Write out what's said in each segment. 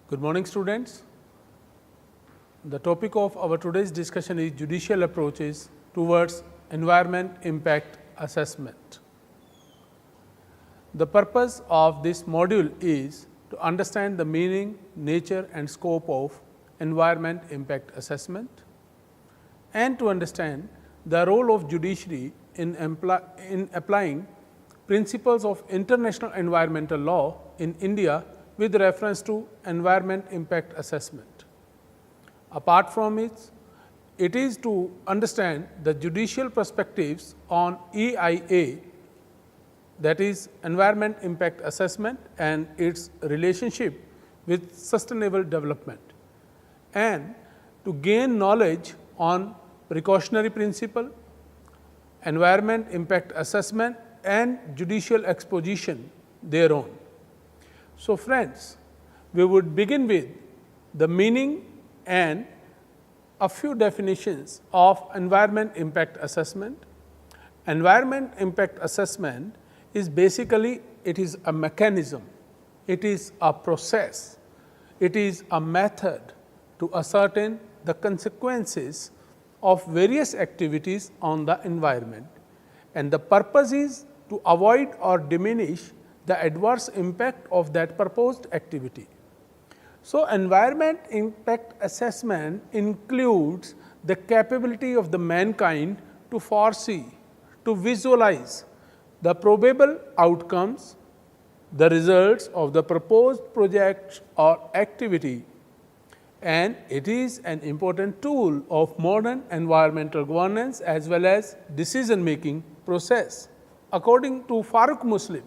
Good morning, students. The topic of our today's discussion is judicial approaches towards environment impact assessment. The purpose of this module is to understand the meaning, nature and scope of environment impact assessment and to understand the role of judiciary in applying principles of international environmental law in India with reference to environment impact assessment. Apart from it is to understand the judicial perspectives on EIA, that is environment impact assessment and its relationship with sustainable development, and to gain knowledge on precautionary principle, environment impact assessment and judicial exposition thereon. So, friends, we would begin with the meaning and a few definitions of environment impact assessment. Environment impact assessment is basically it is a mechanism, it is a process, it is a method to ascertain the consequences of various activities on the environment, and the purpose is to avoid or diminish the adverse impact of that proposed activity. So, environment impact assessment includes the capability of the mankind to foresee, to visualize the probable outcomes, the results of the proposed project or activity, and it is an important tool of modern environmental governance as well as decision making process. According to Farooq Muslim,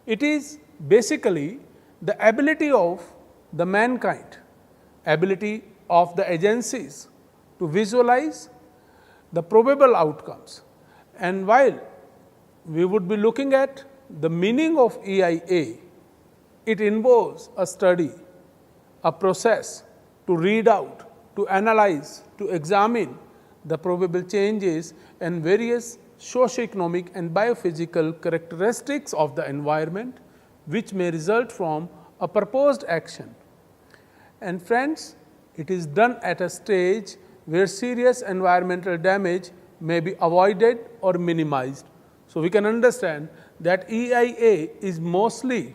it is basically the ability of the mankind, ability of the agencies to visualize the probable outcomes. And while we would be looking at the meaning of EIA, it involves a study, a process to read out, to analyze, to examine the probable changes and various socio-economic and biophysical characteristics of the environment, which may result from a proposed action. And friends, it is done at a stage where serious environmental damage may be avoided or minimized. So, we can understand that EIA is mostly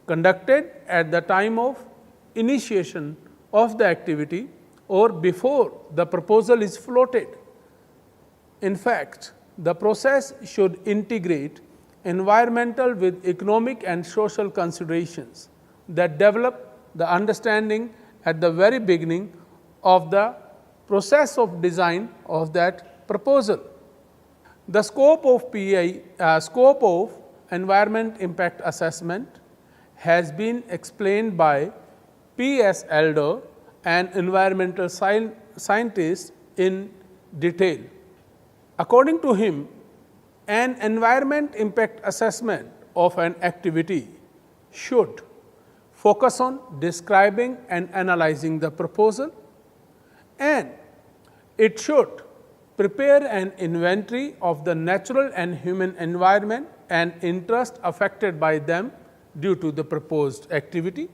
conducted at the time of initiation of the activity or before the proposal is floated. In fact, the process should integrate environmental with economic and social considerations that develop the understanding at the very beginning of the process of design of that proposal. The scope of environment impact assessment has been explained by P.S. Elder, an environmental scientist, in detail. According to him, an environment impact assessment of an activity should focus on describing and analyzing the proposal, and it should prepare an inventory of the natural and human environment and interest affected by them due to the proposed activity,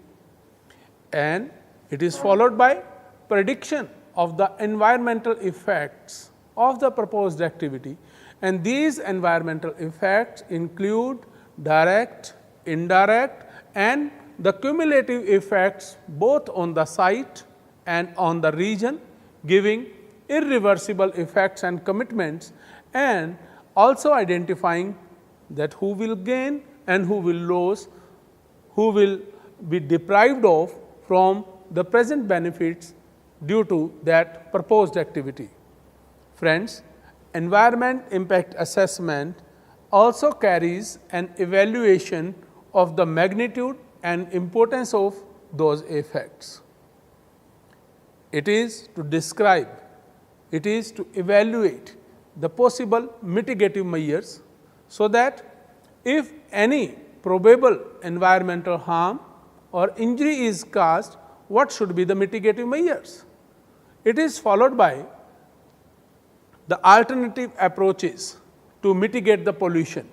and it is followed by prediction of the environmental effects of the proposed activity, and these environmental effects include direct, indirect and the cumulative effects both on the site and on the region, giving irreversible effects and commitments, and also identifying that who will gain and who will lose, who will be deprived of from the present benefits due to that proposed activity. Friends, environment impact assessment also carries an evaluation of the magnitude and importance of those effects. It is to describe, it is to evaluate the possible mitigative measures, so that if any probable environmental harm or injury is caused, what should be the mitigative measures. It is followed by the alternative approaches to mitigate the pollution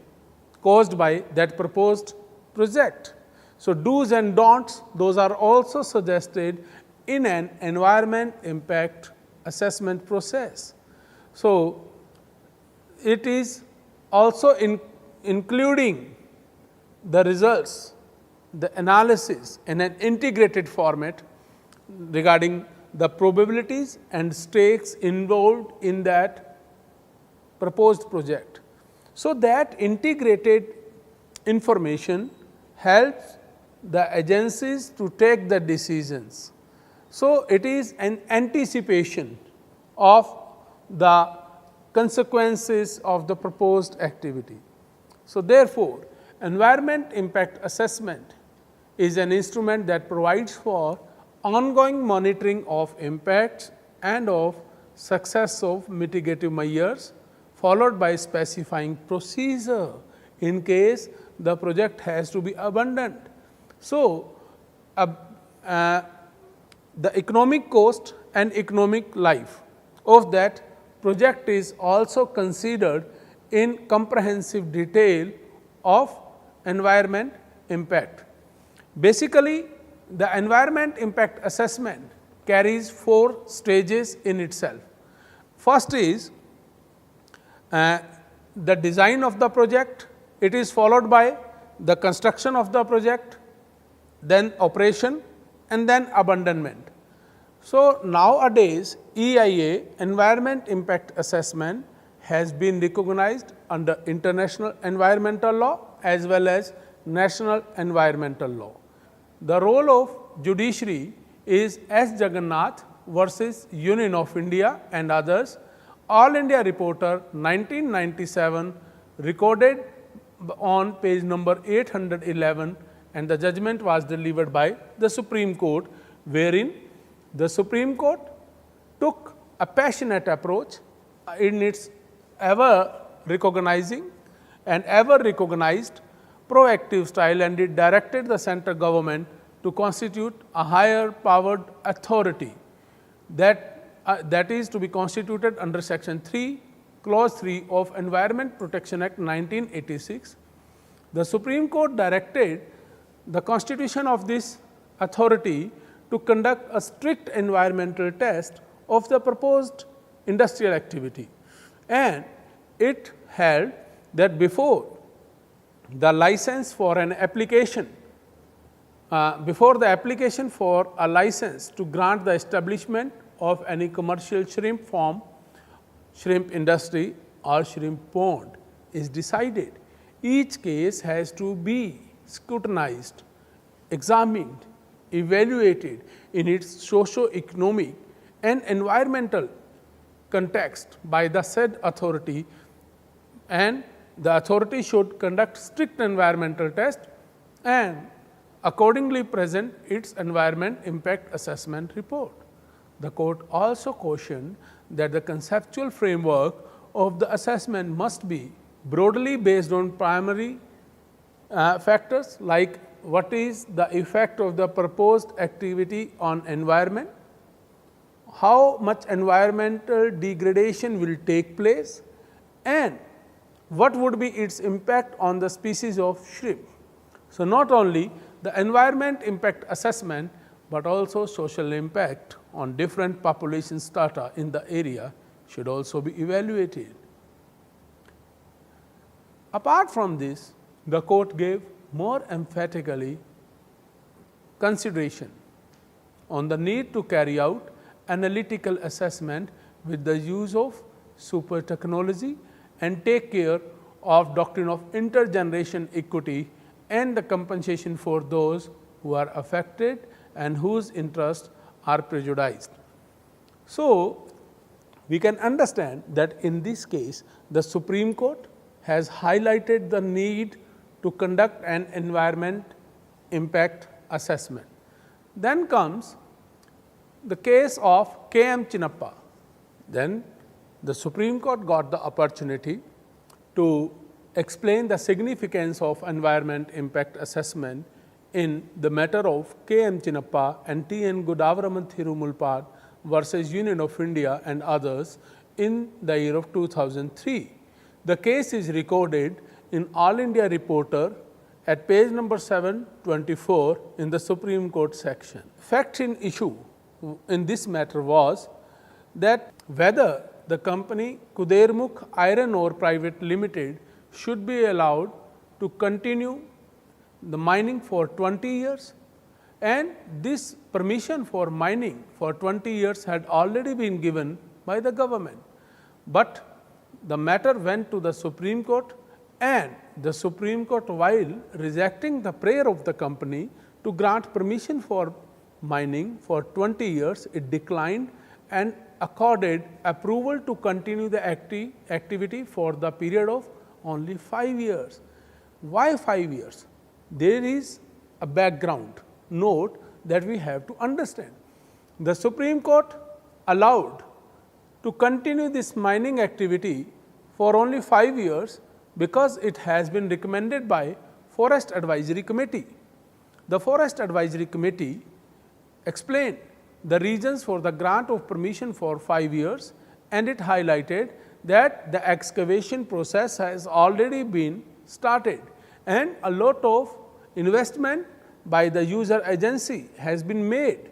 caused by that proposed project. So, do's and don'ts, those are also suggested in an environment impact assessment process. So, it is also including the results, the analysis in an integrated format regarding the probabilities and stakes involved in that proposed project. So, that integrated information helps the agencies to take the decisions. So, it is an anticipation of the consequences of the proposed activity. So, therefore, environment impact assessment is an instrument that provides for ongoing monitoring of impacts and of success of mitigative measures, followed by specifying procedure in case the project has to be abandoned. So, the economic cost and economic life of that project is also considered in comprehensive detail of environment impact. Basically, the environment impact assessment carries 4 stages in itself. First is the design of the project, it is followed by the construction of the project, then operation and then abandonment. So, nowadays EIA environment impact assessment has been recognized under international environmental law as well as national environmental law. The role of judiciary is S. Jagannath versus Union of India and others, All India Reporter 1997, recorded on page number 811, and the judgment was delivered by the Supreme Court, wherein the Supreme Court took a passionate approach in its ever recognizing and ever recognized proactive style, and it directed the central government to constitute a higher powered authority that is to be constituted under section 3 clause 3 of Environment Protection Act 1986. The Supreme Court directed the constitution of this authority to conduct a strict environmental test of the proposed industrial activity, and it held that before the license for an application, before the application for a license to grant the establishment of any commercial shrimp farm, shrimp industry or shrimp pond is decided, each case has to be scrutinized, examined, evaluated in its socio-economic and environmental context by the said authority, and the authority should conduct strict environmental test and accordingly present its environment impact assessment report. The court also cautioned that the conceptual framework of the assessment must be broadly based on primary factors like what is the effect of the proposed activity on environment, how much environmental degradation will take place, and what would be its impact on the species of shrimp. So, not only the environment impact assessment, but also social impact on different population strata in the area should also be evaluated. Apart from this, the court gave more emphatically consideration on the need to carry out analytical assessment with the use of super technology and take care of doctrine of intergeneration equity and the compensation for those who are affected and whose interests are prejudiced. So, we can understand that in this case the Supreme Court has highlighted the need to conduct an environment impact assessment. Then comes the case of K.M. Chinnappa. Then the Supreme Court got the opportunity to explain the significance of environment impact assessment in the matter of K.M. Chinnappa and T.N. Godavaraman Thirumulpad versus Union of India and others in the year of 2003. The case is recorded in All India Reporter at page number 724 in the Supreme Court section. Fact in issue in this matter was that whether the company Kudermukh Iron Ore Private Limited should be allowed to continue the mining for 20 years, and this permission for mining for 20 years had already been given by the government. But the matter went to the Supreme Court, and the Supreme Court, while rejecting the prayer of the company to grant permission for mining for 20 years, it declined and accorded approval to continue the activity for the period of only 5 years. Why 5 years? There is a background note that we have to understand. The Supreme Court allowed to continue this mining activity for only 5 years because it has been recommended by Forest Advisory Committee. The Forest Advisory Committee explained the reasons for the grant of permission for 5 years, and it highlighted that the excavation process has already been started and a lot of investment by the user agency has been made,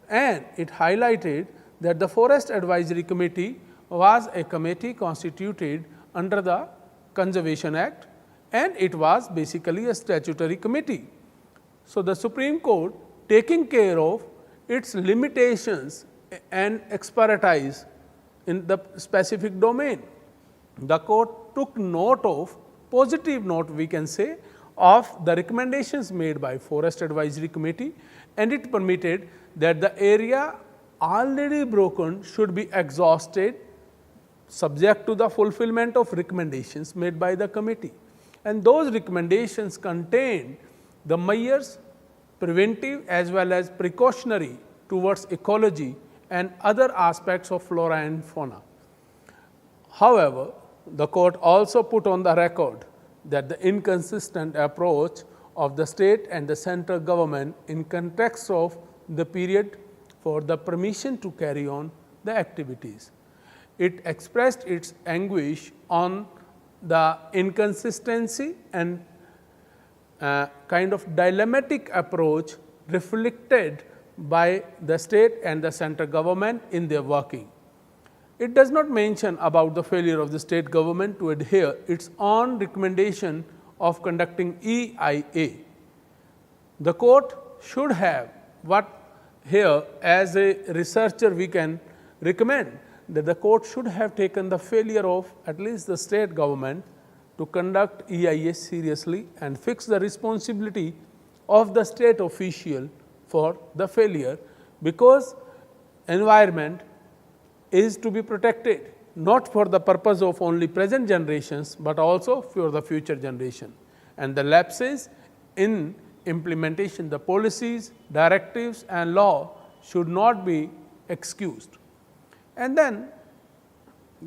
and it highlighted that the Forest Advisory Committee was a committee constituted under the Conservation Act, and it was basically a statutory committee. So, the Supreme Court, taking care of its limitations and expertise in the specific domain, the court took note of, positive note we can say, of the recommendations made by Forest Advisory Committee, and it permitted that the area already broken should be exhausted subject to the fulfillment of recommendations made by the committee. And those recommendations contained the measures preventive as well as precautionary towards ecology and other aspects of flora and fauna. However, the court also put on the record that the inconsistent approach of the state and the central government in context of the period for the permission to carry on the activities. It expressed its anguish on the inconsistency and kind of dilemmatic approach reflected by the state and the central government in their working. It does not mention about the failure of the state government to adhere its own recommendation of conducting EIA. The court should have, what here as a researcher we can recommend, that the court should have taken the failure of at least the state government to conduct EIA seriously and fix the responsibility of the state official for the failure, because environment is to be protected not for the purpose of only present generations, but also for the future generation. And the lapses in implementation, the policies, directives and law should not be excused. And then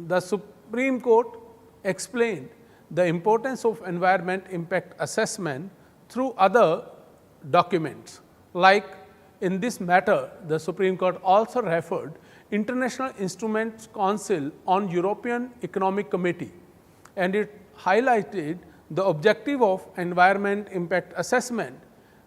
the Supreme Court explained the importance of environment impact assessment through other documents. Like in this matter, the Supreme Court also referred International Instruments Council on European Economic Committee, and it highlighted the objective of environment impact assessment,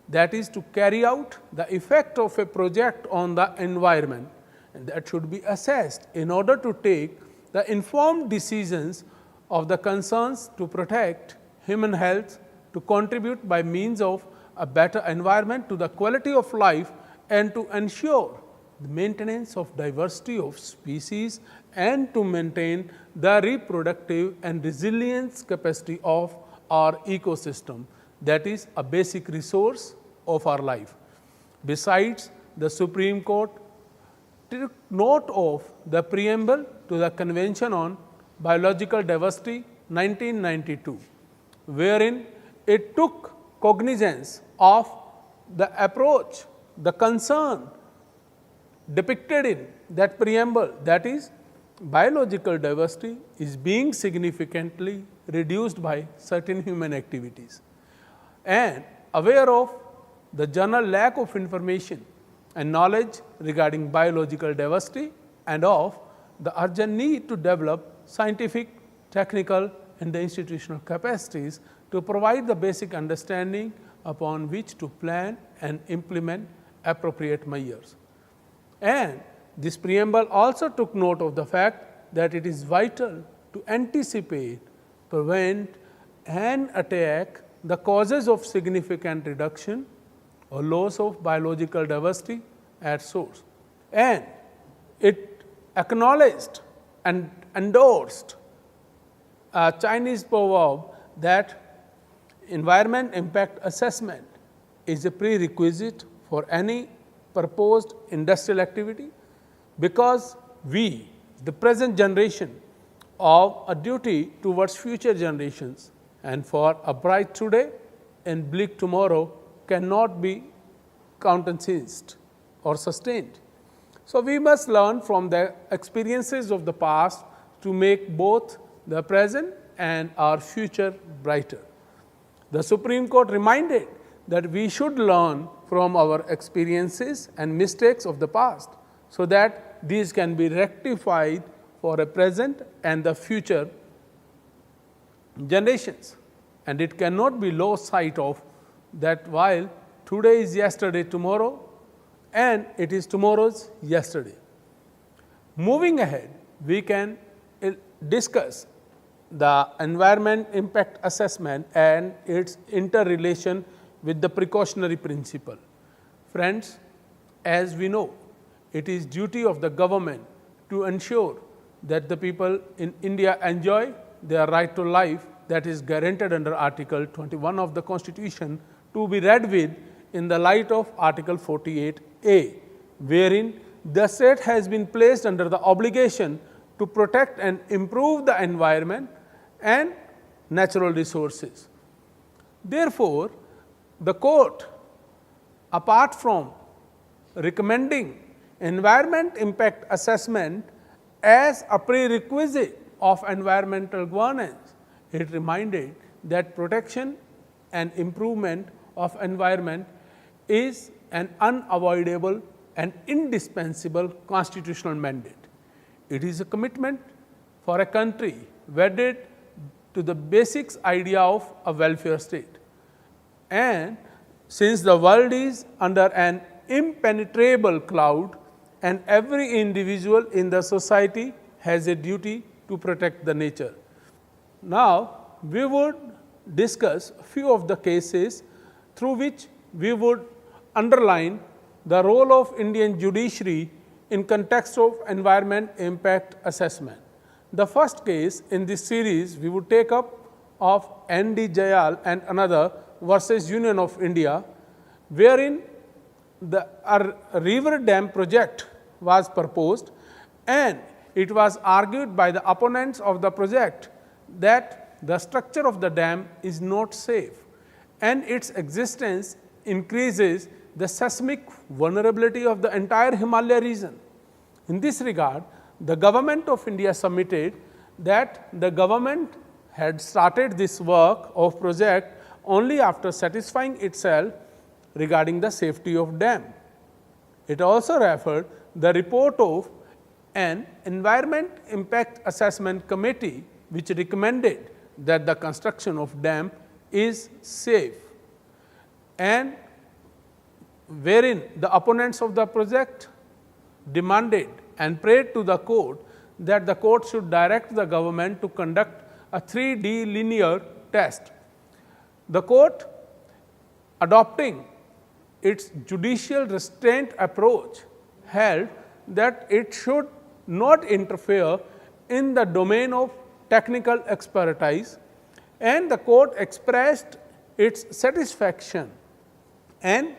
that is to carry out the effect of a project on the environment, and that should be assessed in order to take the informed decisions of the concerns to protect human health, to contribute by means of a better environment to the quality of life, and to ensure the maintenance of diversity of species and to maintain the reproductive and resilience capacity of our ecosystem, that is a basic resource of our life. Besides, the Supreme Court took note of the preamble to the Convention on Biological Diversity 1992, wherein it took cognizance of the approach, the concern depicted in that preamble, that is biological diversity is being significantly reduced by certain human activities, and aware of the general lack of information and knowledge regarding biological diversity and of the urgent need to develop scientific, technical and the institutional capacities to provide the basic understanding upon which to plan and implement appropriate measures. And this preamble also took note of the fact that it is vital to anticipate, prevent and attack the causes of significant reduction or loss of biological diversity at source. And it acknowledged and endorsed a Chinese proverb that environment impact assessment is a prerequisite for any proposed industrial activity, because we, the present generation, of a duty towards future generations, and for a bright today and bleak tomorrow cannot be countenanced or sustained. So, we must learn from the experiences of the past to make both the present and our future brighter. The Supreme Court reminded that we should learn from our experiences and mistakes of the past, so that these can be rectified for a present and the future generations. And it cannot be lost sight of that while today is yesterday tomorrow and it is tomorrow's yesterday. Moving ahead, we can discuss the environment impact assessment and its interrelation with the precautionary principle. Friends, as we know, it is duty of the government to ensure that the people in India enjoy their right to life that is guaranteed under Article 21 of the Constitution, to be read with in the light of Article 48A, wherein the state has been placed under the obligation to protect and improve the environment and natural resources. Therefore, the court, apart from recommending environment impact assessment as a prerequisite of environmental governance, it reminded that protection and improvement of environment is an unavoidable and indispensable constitutional mandate. It is a commitment for a country wedded to the basic idea of a welfare state. And since the world is under an impenetrable cloud and every individual in the society has a duty to protect the nature. Now, we would discuss a few of the cases through which we would underline the role of Indian judiciary in context of environment impact assessment. The first case in this series we would take up of N.D. Jayal and another versus Union of India, wherein a river dam project was proposed, and it was argued by the opponents of the project that the structure of the dam is not safe and its existence increases the seismic vulnerability of the entire Himalaya region. In this regard, the government of India submitted that the government had started this work of project only after satisfying itself regarding the safety of dam. It also referred the report of an environment impact assessment committee which recommended that the construction of dam is safe, and wherein the opponents of the project demanded and prayed to the court that the court should direct the government to conduct a 3D linear test. The court, adopting its judicial restraint approach, held that it should not interfere in the domain of technical expertise, and the court expressed its satisfaction, and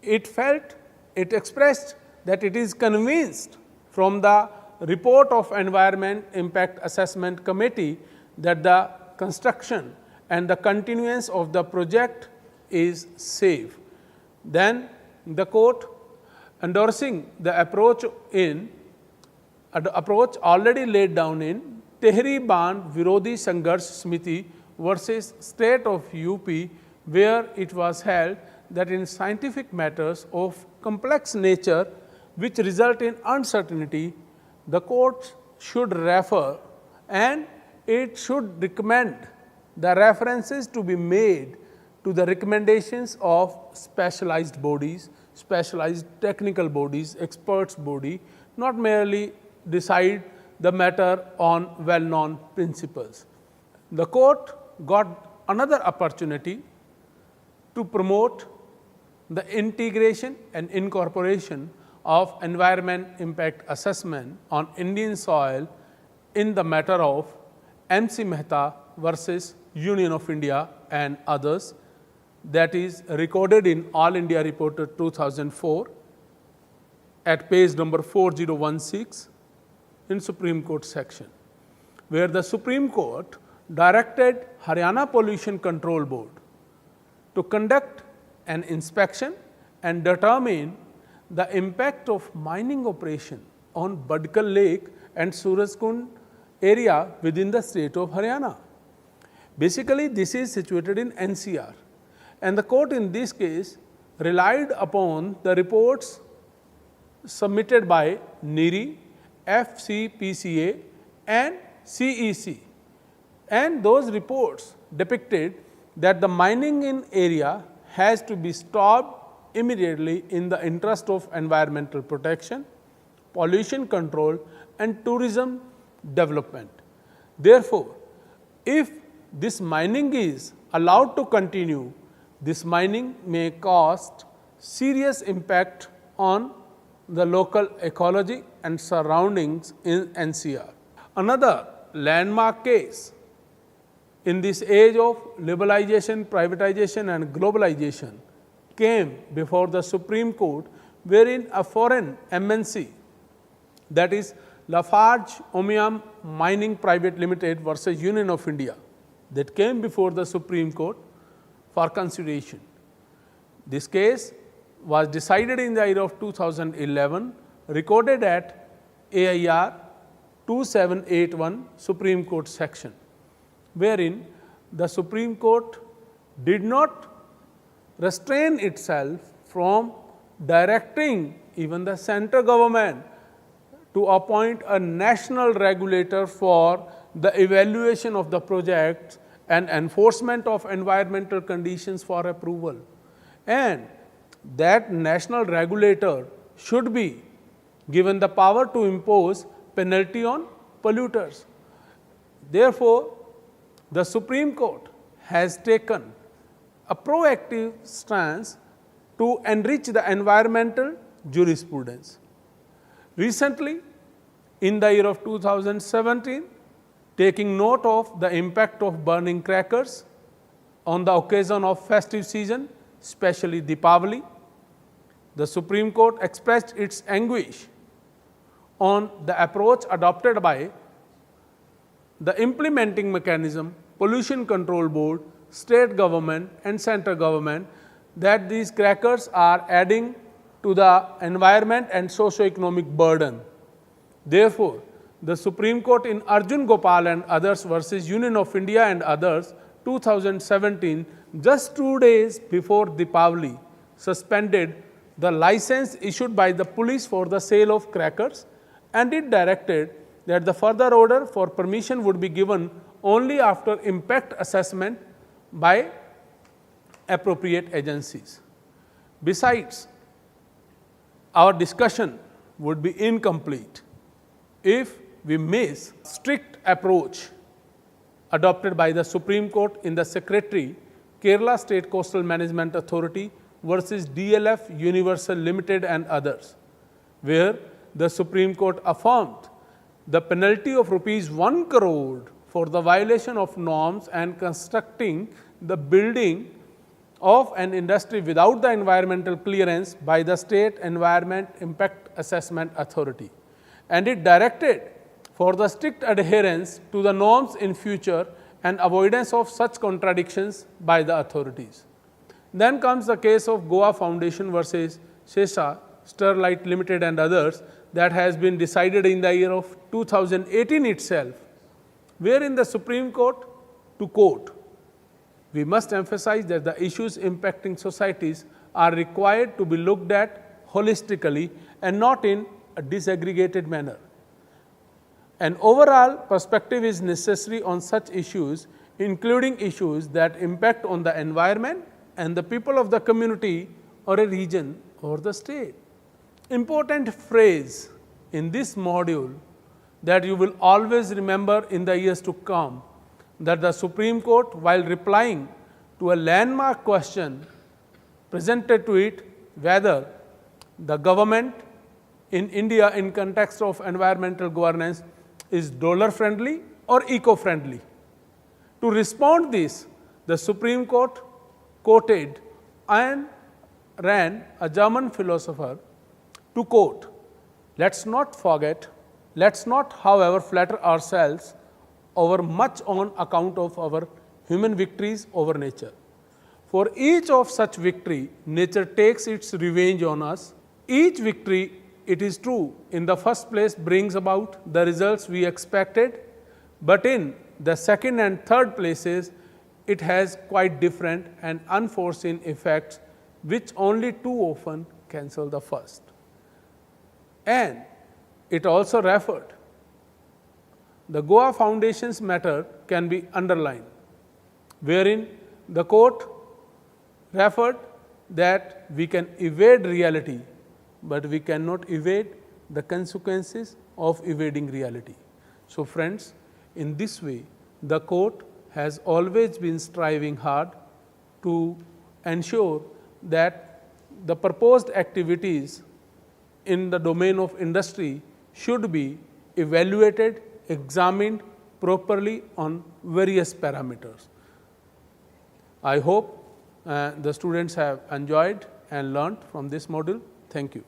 it expressed that it is convinced from the report of Environment Impact Assessment Committee that the construction and the continuance of the project is safe. Then the court, endorsing the approach already laid down in Tehri Band Virodhi Sangharsh Smiti versus State of UP, where it was held that in scientific matters of complex nature which result in uncertainty, the court should refer and it should recommend the references to be made to the recommendations of specialized bodies, specialized technical bodies, experts body, not merely decide the matter on well-known principles. The court got another opportunity to promote the integration and incorporation of environment impact assessment on Indian soil in the matter of MC Mehta versus Union of India and others, that is recorded in All India Reporter 2004 at page number 4016 in Supreme Court section, where the Supreme Court directed Haryana Pollution Control Board to conduct an inspection and determine the impact of mining operation on Badkal Lake and Surajkund area within the state of Haryana. Basically, this is situated in NCR, and the court in this case relied upon the reports submitted by NIRI, FCPCA and CEC, and those reports depicted that the mining in area has to be stopped immediately in the interest of environmental protection, pollution control and tourism development. Therefore, if this mining is allowed to continue, this mining may cause serious impact on the local ecology and surroundings in NCR. Another landmark case in this age of liberalization, privatization and globalization came before the Supreme Court, wherein a foreign MNC, that is Lafarge Omnium Mining Private Limited versus Union of India, that came before the Supreme Court for consideration. This case was decided in the year of 2011, recorded at AIR 2781 Supreme Court section, wherein the Supreme Court did not restrain itself from directing even the central government to appoint a national regulator for the evaluation of the projects and enforcement of environmental conditions for approval. And that national regulator should be given the power to impose penalty on polluters. Therefore, the Supreme Court has taken a proactive stance to enrich the environmental jurisprudence. Recently, in the year of 2017, taking note of the impact of burning crackers on the occasion of festive season, especially Deepavali, the Supreme Court expressed its anguish on the approach adopted by the implementing mechanism, Pollution Control Board, state government and central government, that these crackers are adding to the environment and socio-economic burden. Therefore, the Supreme Court in Arjun Gopal and others versus Union of India and others 2017, just 2 days before Deepavali, suspended the license issued by the police for the sale of crackers, and it directed that the further order for permission would be given only after impact assessment by appropriate agencies. Besides, our discussion would be incomplete if we miss strict approach adopted by the Supreme Court in the Secretary, Kerala State Coastal Management Authority versus DLF Universal Limited and others, where the Supreme Court affirmed the penalty of ₹1 crore for the violation of norms and constructing the building of an industry without the environmental clearance by the State Environment Impact Assessment Authority. And it directed for the strict adherence to the norms in future and avoidance of such contradictions by the authorities. Then comes the case of Goa Foundation versus Shesha Sterlite Limited and others, that has been decided in the year of 2018 itself, wherein the Supreme Court to quote, "We must emphasize that the issues impacting societies are required to be looked at holistically and not in a disaggregated manner. An overall perspective is necessary on such issues including issues that impact on the environment and the people of the community or a region or the state. Important phrase in this module that you will always remember in the years to come, that the Supreme Court, while replying to a landmark question presented to it whether the government in India in context of environmental governance is dollar friendly or eco friendly. To respond this, the Supreme Court quoted Ayn Rand, a German philosopher, to quote, "Let's not forget, let's not, however, flatter ourselves over much on account of our human victories over nature. For each of such victory, nature takes its revenge on us. Each victory, it is true, in the first place brings about the results we expected, but in the second and third places, it has quite different and unforeseen effects which only too often cancel the first." And it also referred, the Goa Foundation's matter can be underlined, wherein the court referred that we can evade reality, but we cannot evade the consequences of evading reality. So friends, in this way, the court has always been striving hard to ensure that the proposed activities in the domain of industry should be evaluated, examined properly on various parameters. I hope the students have enjoyed and learned from this module. Thank you.